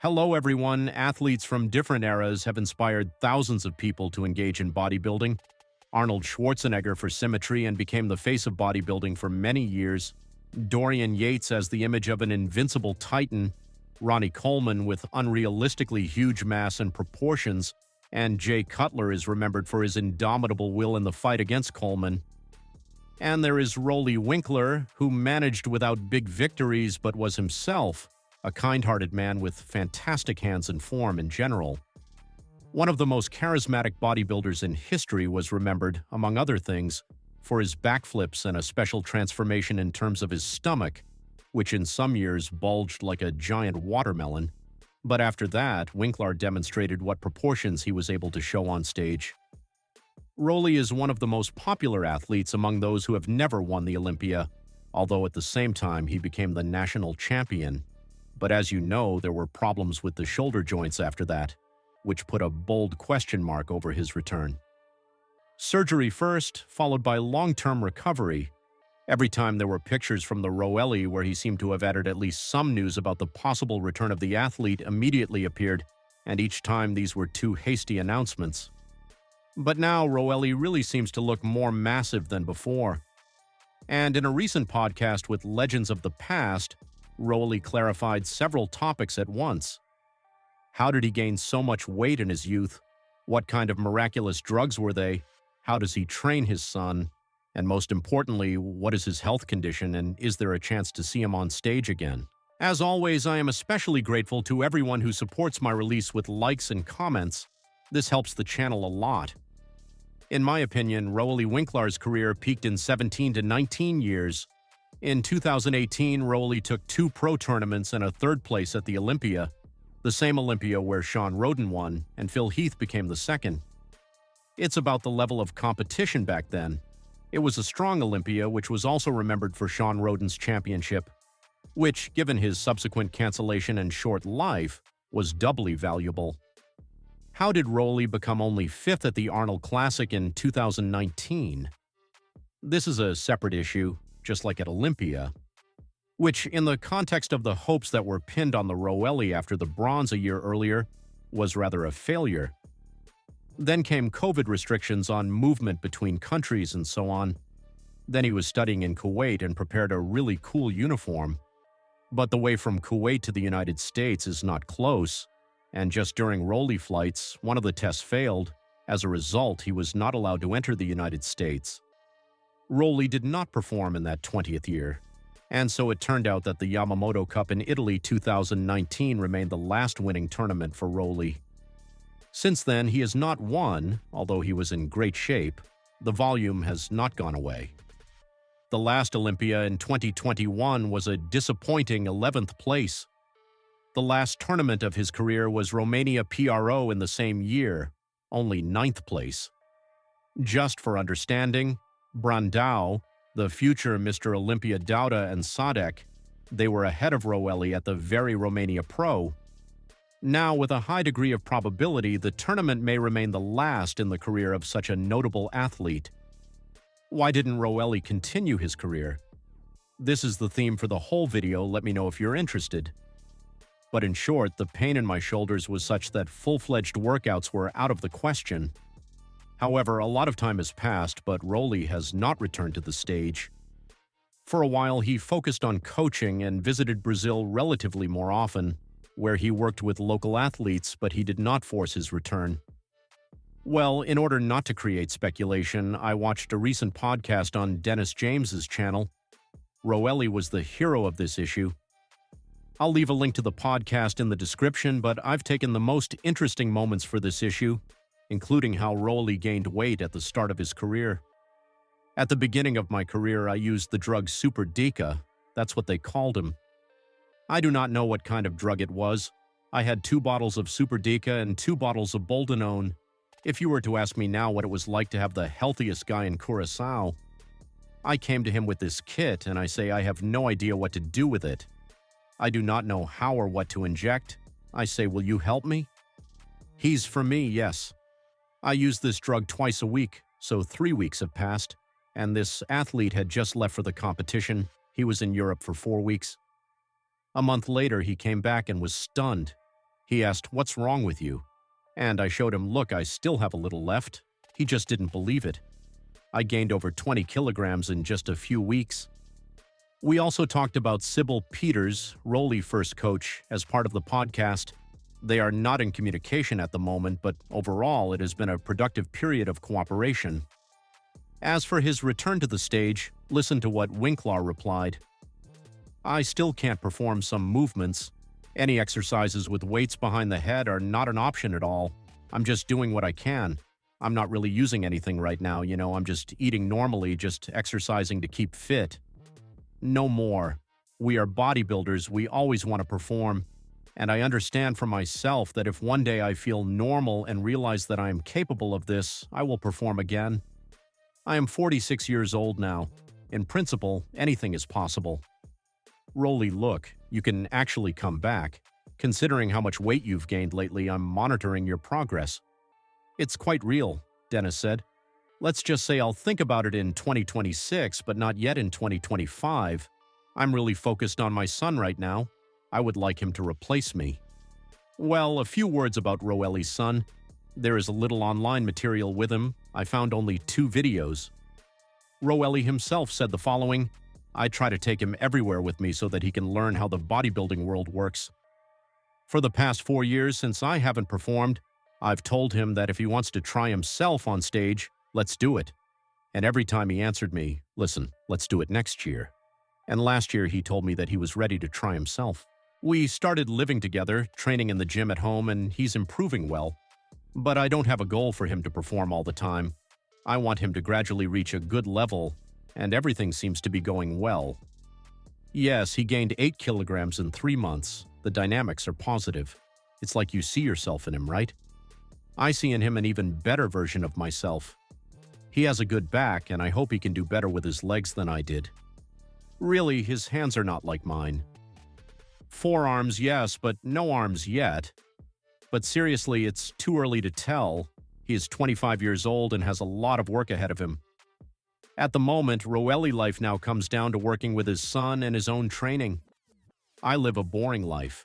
Hello, everyone. Athletes from different eras have inspired thousands of people to engage in bodybuilding. Arnold Schwarzenegger for symmetry and became the face of bodybuilding for many years. Dorian Yates as the image of an invincible titan. Ronnie Coleman with unrealistically huge mass and proportions. And Jay Cutler is remembered for his indomitable will in the fight against Coleman. And there is Roelly Winklaar, who managed without big victories but was himself a kind-hearted man with fantastic hands and form in general. One of the most charismatic bodybuilders in history was remembered, among other things, for his backflips and a special transformation in terms of his stomach, which in some years bulged like a giant watermelon. But after that, Winklaar demonstrated what proportions he was able to show on stage. Roelly is one of the most popular athletes among those who have never won the Olympia, although at the same time he became the national champion. But as you know, there were problems with the shoulder joints after that, which put a bold question mark over his return. Surgery first, followed by long-term recovery. Every time there were pictures from the Roelly where he seemed to have added at least some news about the possible return of the athlete immediately appeared, and each time these were too hasty announcements. But now Roelly really seems to look more massive than before. And in a recent podcast with Legends of the Past, Roelly clarified several topics at once. How did he gain so much weight in his youth? What kind of miraculous drugs were they? How does he train his son? And most importantly, what is his health condition and is there a chance to see him on stage again? As always, I am especially grateful to everyone who supports my release with likes and comments. This helps the channel a lot. In my opinion, Roelly Winklaar's career peaked in 17 to 19 years. In 2018, Roelly took 2 pro tournaments and a 3rd place at the Olympia, the same Olympia where Shawn Rhoden won and Phil Heath became the 2nd. It's about the level of competition back then. It was a strong Olympia, which was also remembered for Shawn Rhoden's championship, which, given his subsequent cancellation and short life, was doubly valuable. How did Roelly become only 5th at the Arnold Classic in 2019? This is a separate issue, just like at Olympia, which, in the context of the hopes that were pinned on the Roelly after the bronze a year earlier, was rather a failure. Then came COVID restrictions on movement between countries and so on. Then he was studying in Kuwait and prepared a really cool uniform. But the way from Kuwait to the United States is not close, and just during Roelly flights, one of the tests failed. As a result, he was not allowed to enter the United States. Roelly did not perform in that 20th year, and so it turned out that the Yamamoto Cup in Italy 2019 remained the last winning tournament for Roelly. Since then, he has not won, although he was in great shape. The volume has not gone away. The last Olympia in 2021 was a disappointing 11th place. The last tournament of his career was Romania PRO in the same year, only 9th place. Just for understanding, Brandao, the future Mr. Olympia Dauda and Sadek, they were ahead of Roelly at the very Romania Pro. Now, with a high degree of probability, the tournament may remain the last in the career of such a notable athlete. Why didn't Roelly continue his career? This is the theme for the whole video, let me know if you're interested. But in short, the pain in my shoulders was such that full-fledged workouts were out of the question. However, a lot of time has passed, but Roelly has not returned to the stage. For a while, he focused on coaching and visited Brazil relatively more often, where he worked with local athletes, but he did not force his return. Well, in order not to create speculation, I watched a recent podcast on Dennis James's channel. Roelly was the hero of this issue. I'll leave a link to the podcast in the description, but I've taken the most interesting moments for this issue, including how Roelly gained weight at the start of his career. At the beginning of my career, I used the drug Super Dica. That's what they called him. I do not know what kind of drug it was. I had 2 bottles of Super Dica and 2 bottles of Boldenone. If you were to ask me now what it was like to have the healthiest guy in Curaçao, I came to him with this kit and I say I have no idea what to do with it. I do not know how or what to inject. I say, will you help me? He's for me, yes. I use this drug twice a week, so 3 weeks have passed, and this athlete had just left for the competition. He was in Europe for 4 weeks. A month later, he came back and was stunned. He asked, "What's wrong with you?" And I showed him, "Look, I still have a little left." He just didn't believe it. I gained over 20 kilograms in just a few weeks. We also talked about Sybil Peters, Rolly first coach, as part of the podcast. They are not in communication at the moment, but overall it has been a productive period of cooperation. As for his return to the stage, listen to what Winklar replied. "I still can't perform some movements. Any exercises with weights behind the head are not an option at all. I'm just doing what I can. I'm not really using anything right now, I'm just eating normally, just exercising to keep fit. No more. We are bodybuilders, we always want to perform. And I understand for myself that if one day I feel normal and realize that I am capable of this, I will perform again. I am 46 years old now. In principle, anything is possible." Rolly, look, you can actually come back. Considering how much weight you've gained lately, I'm monitoring your progress. "It's quite real," Dennis said. "Let's just say I'll think about it in 2026, but not yet in 2025. I'm really focused on my son right now. I would like him to replace me." Well, a few words about Roelli's son. There is a little online material with him. I found only 2 videos. Roelli himself said the following: "I try to take him everywhere with me so that he can learn how the bodybuilding world works. For the past 4 years since I haven't performed, I've told him that if he wants to try himself on stage, let's do it. And every time he answered me, listen, let's do it next year. And last year he told me that he was ready to try himself. We started living together, training in the gym at home, and he's improving well. But I don't have a goal for him to perform all the time. I want him to gradually reach a good level, and everything seems to be going well. Yes, he gained 8 kilograms in 3 months. The dynamics are positive. It's like you see yourself in him, right? I see in him an even better version of myself. He has a good back, and I hope he can do better with his legs than I did. Really, his hands are not like mine. Forearms, yes, but no arms yet. But seriously, it's too early to tell. He is 25 years old and has a lot of work ahead of him. At the moment, Roelli life now comes down to working with his son and his own training. I live a boring life.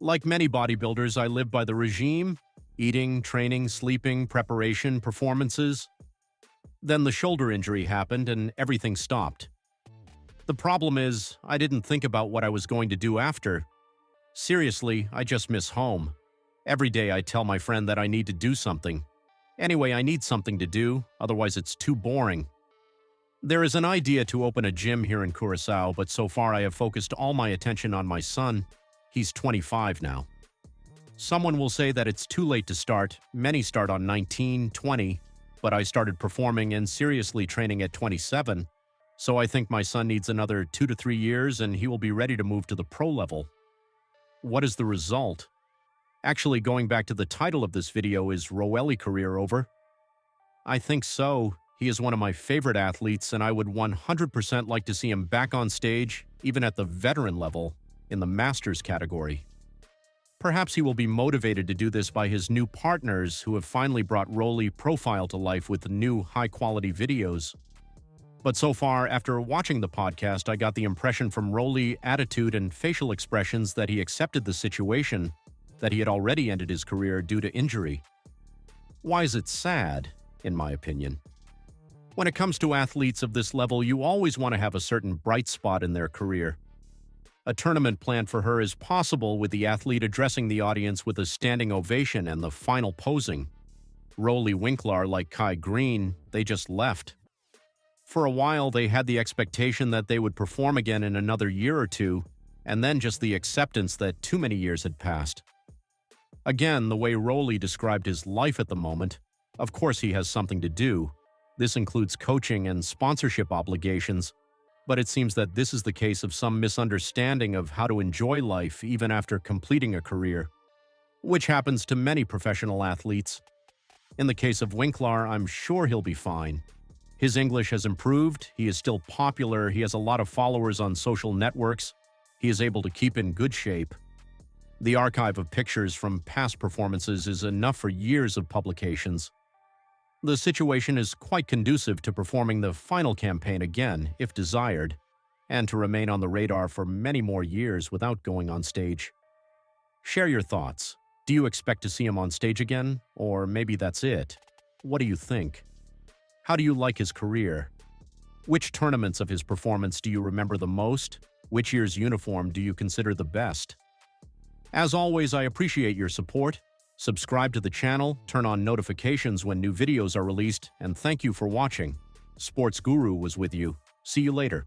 Like many bodybuilders, I live by the regime: eating, training, sleeping, preparation, performances. Then the shoulder injury happened and everything stopped. The problem is, I didn't think about what I was going to do after. Seriously, I just miss home. Every day I tell my friend that I need to do something. Anyway, I need something to do, otherwise it's too boring. There is an idea to open a gym here in Curacao, but so far I have focused all my attention on my son. He's 25 now. Someone will say that it's too late to start. Many start on 19, 20, but I started performing and seriously training at 27, so I think my son needs another 2 to 3 years and he will be ready to move to the pro level. What is the result? Actually, going back to the title of this video, is Roelli career over? I think so. He is one of my favorite athletes, and I would 100% like to see him back on stage, even at the veteran level, in the Masters category. Perhaps he will be motivated to do this by his new partners who have finally brought Rolly profile to life with new high-quality videos. But so far, after watching the podcast, I got the impression from Rolly attitude and facial expressions that he accepted the situation, that he had already ended his career due to injury. Why is it sad, in my opinion? When it comes to athletes of this level, you always want to have a certain bright spot in their career. A tournament planned for her is possible with the athlete addressing the audience with a standing ovation and the final posing. Rolly Winklar, like Kai Green, they just left. For a while, they had the expectation that they would perform again in another year or two, and then just the acceptance that too many years had passed. Again, the way Rolly described his life at the moment, of course he has something to do. This includes coaching and sponsorship obligations, but it seems that this is the case of some misunderstanding of how to enjoy life even after completing a career, which happens to many professional athletes. In the case of Winklar, I'm sure he'll be fine. His English has improved, he is still popular, he has a lot of followers on social networks, he is able to keep in good shape. The archive of pictures from past performances is enough for years of publications. The situation is quite conducive to performing the final campaign again, if desired, and to remain on the radar for many more years without going on stage. Share your thoughts. Do you expect to see him on stage again? Or maybe that's it? What do you think? How do you like his career? Which tournaments of his performance do you remember the most? Which year's uniform do you consider the best? As always, I appreciate your support. Subscribe to the channel, turn on notifications when new videos are released, and thank you for watching. Sports Guru was with you. See you later.